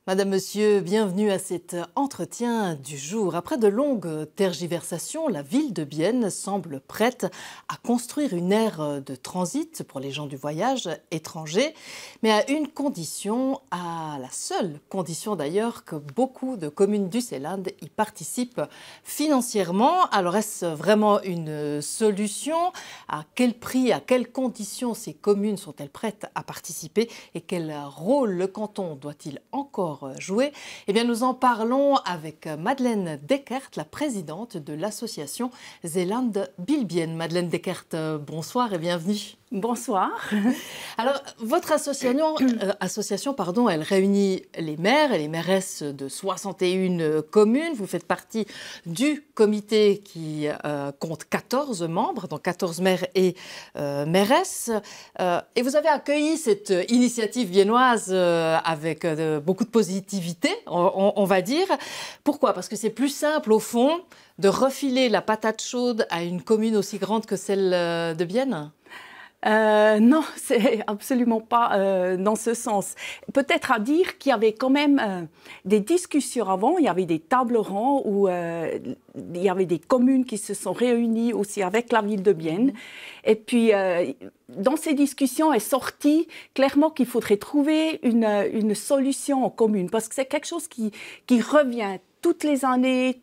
Madame, Monsieur, bienvenue à cet entretien du jour. Après de longues tergiversations, la ville de Bienne semble prête à construire une aire de transit pour les gens du voyage étrangers, mais à une condition, à la seule condition d'ailleurs, que beaucoup de communes du Seeland y participent financièrement. Alors est-ce vraiment une solution? À quel prix, à quelles conditions ces communes sont-elles prêtes à participer et quel rôle le canton doit-il encore jouer? Eh bien, nous en parlons avec Madeleine Deckert, la présidente de l'association Zeeland Bilbien. Madeleine Deckert, bonsoir et bienvenue. Bonsoir. Alors, votre association, elle réunit les maires et les mairesses de 61 communes. Vous faites partie du comité qui compte 14 membres, donc 14 maires et mairesses. Et vous avez accueilli cette initiative viennoise avec beaucoup de positivité, on va dire. Pourquoi? Parce que c'est plus simple, au fond, de refiler la patate chaude à une commune aussi grande que celle de Bienne? Non, c'est absolument pas dans ce sens. Peut-être à dire qu'il y avait quand même des discussions avant, il y avait des tables rondes où il y avait des communes qui se sont réunies aussi avec la ville de Bienne. Et puis, dans ces discussions est sorti clairement qu'il faudrait trouver une solution en commune, parce que c'est quelque chose qui revient toutes les années.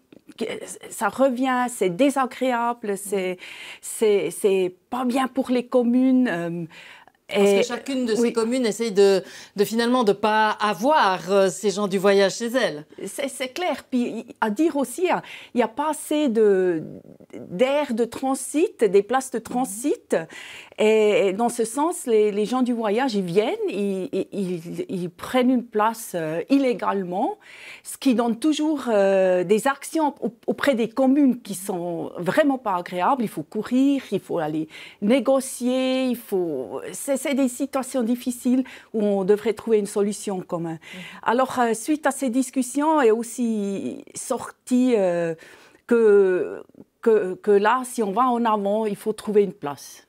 Ça revient, c'est désagréable, c'est pas bien pour les communes. Parce que chacune de ces communes essaye finalement de ne pas avoir ces gens du voyage chez elles. C'est clair. Puis à dire aussi, il n'y a pas assez d'aires de transit, des places de transit. Et dans ce sens, les gens du voyage, ils viennent, ils prennent une place illégalement, ce qui donne toujours des actions auprès des communes qui sont vraiment pas agréables. Il faut courir, il faut aller négocier, c'est des situations difficiles où on devrait trouver une solution commune. Alors, suite à ces discussions, est aussi sorti que là, si on va en avant, il faut trouver une place.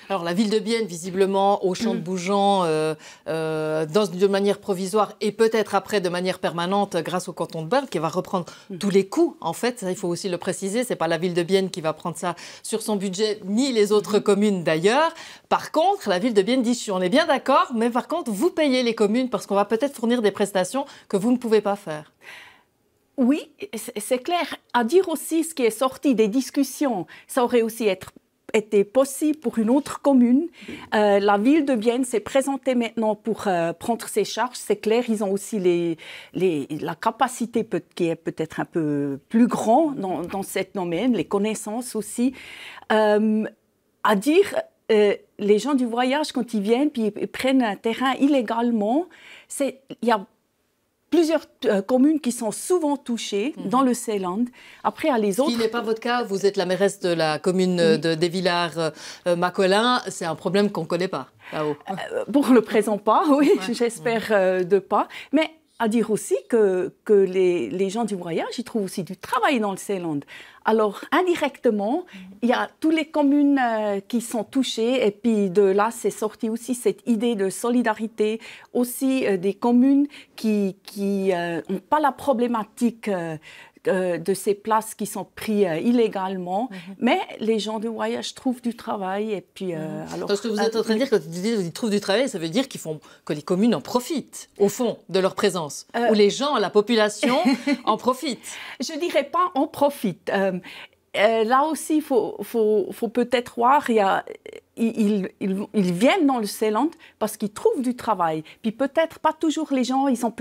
Alors, la ville de Bienne, visiblement, au champ de Bougeant, de manière provisoire et peut-être après de manière permanente grâce au canton de Berne, qui va reprendre tous les coûts, en fait. Ça, il faut aussi le préciser, ce n'est pas la ville de Bienne qui va prendre ça sur son budget, ni les autres communes d'ailleurs. Par contre, la ville de Bienne dit, on est bien d'accord, mais par contre, vous payez les communes parce qu'on va peut-être fournir des prestations que vous ne pouvez pas faire. Oui, c'est clair. À dire aussi ce qui est sorti des discussions, ça aurait aussi été possible pour une autre commune. La ville de Bienne s'est présentée maintenant pour prendre ses charges. C'est clair, ils ont aussi la capacité qui est peut-être un peu plus grande dans ce domaine, les connaissances aussi. À dire, les gens du voyage, quand ils viennent puis ils prennent un terrain illégalement, il y a plusieurs communes qui sont souvent touchées dans le Seeland. Après, à les autres... Ce qui n'est pas votre cas, vous êtes la mairesse de la commune des Villars-Macolin. C'est un problème qu'on ne connaît pas, là-haut. Pour le présent pas, oui, j'espère de pas. Mais à dire aussi que les gens du voyage, ils trouvent aussi du travail dans le Seeland. Alors, indirectement, il y a toutes les communes qui sont touchées. Et puis, de là, c'est sorti aussi cette idée de solidarité. Aussi, des communes qui n'ont pas la problématique de ces places qui sont prises illégalement. Mais les gens du voyage trouvent du travail. Et puis, alors, parce que vous êtes en train de dire, quand vous dites qu'ils trouvent du travail, ça veut dire que les communes en profitent, au fond, de leur présence. Ou les gens, la population, en profitent. Je ne dirais pas en profitent. Là aussi, il faut peut-être voir, ils viennent dans le Seeland parce qu'ils trouvent du travail. Puis peut-être pas toujours les gens, ils sont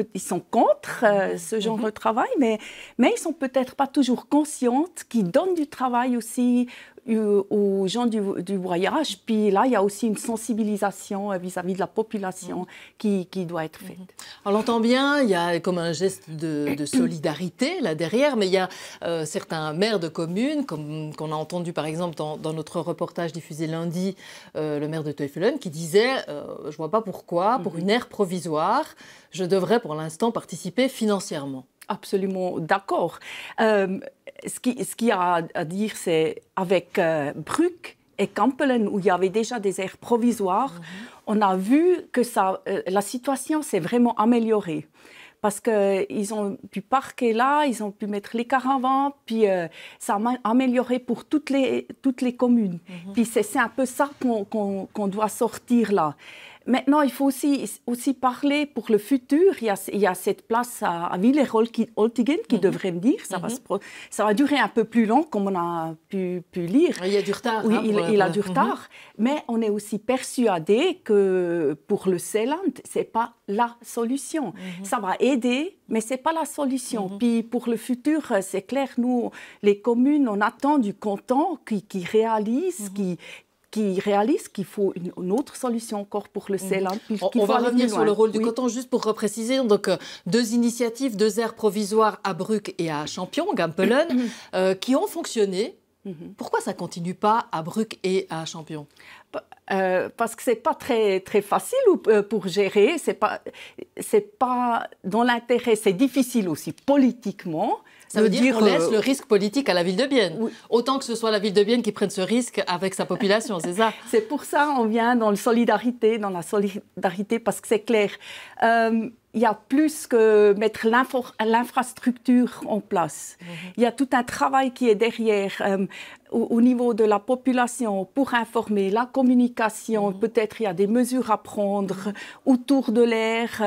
contre ce genre de travail, mais ils sont peut-être pas toujours conscients qu'ils donnent du travail aussi aux gens du voyage. Puis là, il y a aussi une sensibilisation vis-à-vis de la population qui doit être faite. On l'entend bien, il y a comme un geste de solidarité là derrière, mais il y a certains maires de communes, comme qu'on a entendu par exemple dans notre reportage diffusé lundi, le maire de Teufelen, qui disait je ne vois pas pourquoi, pour une aire provisoire, je devrais pour l'instant participer financièrement. Absolument d'accord. Ce qu'il y a à dire, c'est avec Bruck et Kampelen, où il y avait déjà des aires provisoires, on a vu que la situation s'est vraiment améliorée. parce qu'ils ont pu parquer là, ils ont pu mettre les caravanes, puis ça a amélioré pour toutes les communes. Puis c'est un peu ça qu'on doit sortir là. Maintenant, il faut aussi parler pour le futur. Il y a cette place à Villers-Oltigen qui devrait venir. Ça va durer un peu plus long, comme on a pu lire. Il y a du retard. Oui, il a du retard. Mais on est aussi persuadé que pour le Seeland, ce n'est pas la solution. Ça va aider, mais ce n'est pas la solution. Puis pour le futur, c'est clair, nous, les communes, on attend du canton qui réalise, qui réalise qu'il faut une autre solution encore pour le Seeland. On va revenir sur le rôle du canton, juste pour repréciser. Donc, 2 initiatives, 2 aires provisoires à Bruck et à Champion, Gampelen, qui ont fonctionné. Pourquoi ça ne continue pas à Bruck et à Champion? Parce que ce n'est pas très, très facile pour gérer. C'est pas dans l'intérêt, c'est difficile aussi politiquement. Ça veut dire qu'on laisse le risque politique à la ville de Bienne. Oui. Autant que ce soit la ville de Bienne qui prenne ce risque avec sa population, c'est ça? C'est pour ça qu'on vient dans la solidarité, parce que c'est clair. Il y a plus que mettre l'infrastructure en place. Il y a tout un travail qui est derrière au niveau de la population pour informer, la communication. Peut-être il y a des mesures à prendre autour de l'air.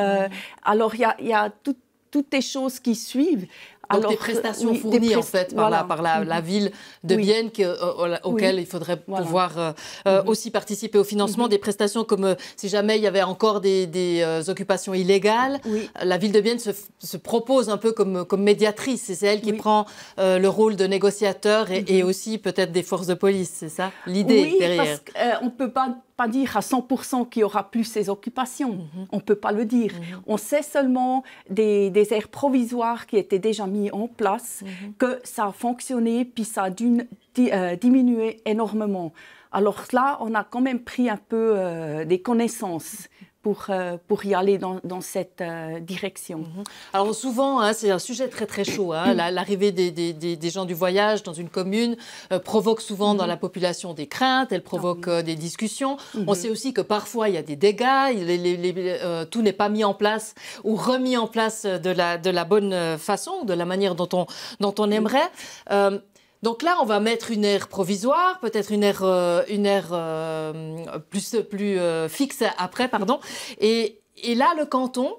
Alors il y a toutes les choses qui suivent. Donc des prestations fournies en fait par la ville de Bienne auxquelles il faudrait pouvoir aussi participer au financement des prestations comme si jamais il y avait encore des occupations illégales. La ville de Bienne se propose un peu comme médiatrice et c'est elle qui prend le rôle de négociateur et aussi peut-être des forces de police, c'est ça l'idée derrière? Oui, parce qu'on ne peut pas dire à 100% qu'il y aura plus ces occupations. On ne peut pas le dire. On sait seulement des aires provisoires qui étaient déjà mises en place, que ça a fonctionné, puis ça a diminué énormément. Alors là, on a quand même pris un peu des connaissances pour y aller dans cette direction. Alors souvent, c'est un sujet très très chaud. L'arrivée des gens du voyage dans une commune provoque souvent dans la population des craintes, elle provoque des discussions. On sait aussi que parfois il y a des dégâts, tout n'est pas mis en place ou remis en place de la bonne façon, de la manière dont on aimerait. Donc là, on va mettre une aire provisoire, peut-être une aire plus fixe après, pardon. Et là, le canton,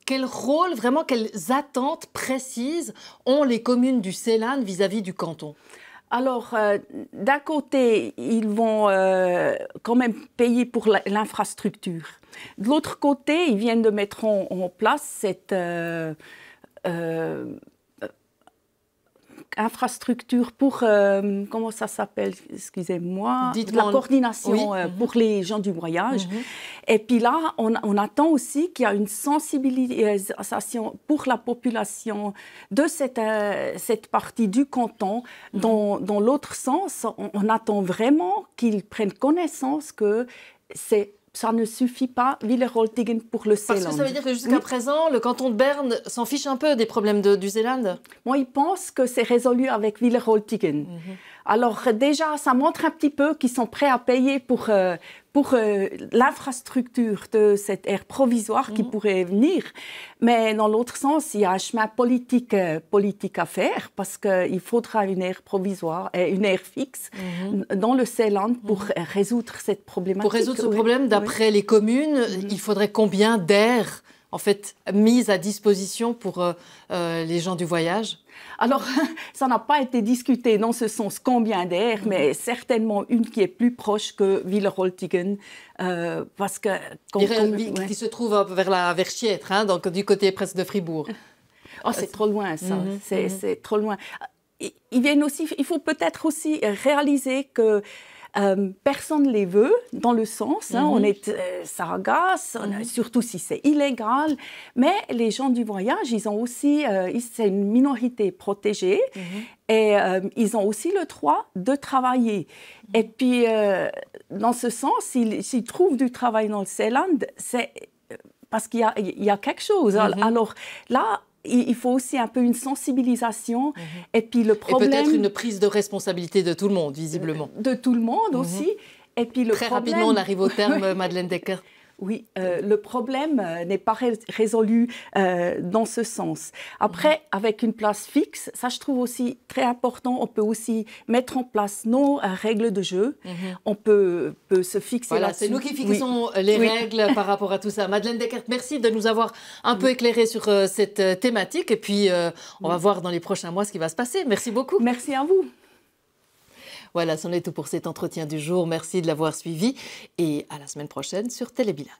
quel rôle, vraiment, quelles attentes précises ont les communes du Seeland vis-à-vis du canton? Alors, d'un côté, ils vont quand même payer pour l'infrastructure. De l'autre côté, ils viennent de mettre en place cette infrastructure pour, comment ça s'appelle, excusez-moi, la coordination pour les gens du voyage. Et puis là, on attend aussi qu'il y ait une sensibilisation pour la population de cette partie du canton. Dans l'autre sens, on attend vraiment qu'ils prennent connaissance que ça ne suffit pas, Villers-Oltigen, pour le Seeland. Parce que ça veut dire que jusqu'à présent, le canton de Berne s'en fiche un peu des problèmes du Seeland? Moi, il pense que c'est résolu avec Villers-Oltigen. Alors déjà, ça montre un petit peu qu'ils sont prêts à payer pour l'infrastructure de cette aire provisoire qui pourrait venir. Mais dans l'autre sens, il y a un chemin politique à faire parce qu'il faudra une aire provisoire et une aire fixe dans le Seeland pour résoudre cette problématique. Pour résoudre ce problème, d'après les communes, il faudrait combien d'aires en fait, mises à disposition pour les gens du voyage? Alors, ça n'a pas été discuté dans ce sens combien d'aires, mais certainement une qui est plus proche que Villers-Oltigen, parce que... Qui se trouve vers Chiètre, donc du côté presque de Fribourg. Oh, c'est trop loin, ça. C'est trop loin. Il faut peut-être aussi réaliser que personne ne les veut, dans le sens, ça agace, surtout si c'est illégal, mais les gens du voyage, ils ont aussi, c'est une minorité protégée, et ils ont aussi le droit de travailler. Et puis, dans ce sens, s'ils trouvent du travail dans le Seeland, c'est parce qu'il y a quelque chose. Alors là, il faut aussi un peu une sensibilisation. Et puis le problème... Et peut-être une prise de responsabilité de tout le monde, visiblement. De tout le monde aussi. Et puis Très rapidement, on arrive au terme, Madeleine Decker. Oui, le problème n'est pas résolu dans ce sens. Après, avec une place fixe, ça je trouve aussi très important, on peut aussi mettre en place nos règles de jeu. On peut se fixer voilà, là-dessus. c'est nous qui fixons les règles par rapport à tout ça. Madeleine Deckert, merci de nous avoir un peu éclairé sur cette thématique. Et puis, on va voir dans les prochains mois ce qui va se passer. Merci beaucoup. Merci à vous. Voilà, c'en est tout pour cet entretien du jour. Merci de l'avoir suivi et à la semaine prochaine sur Télé Bilingue.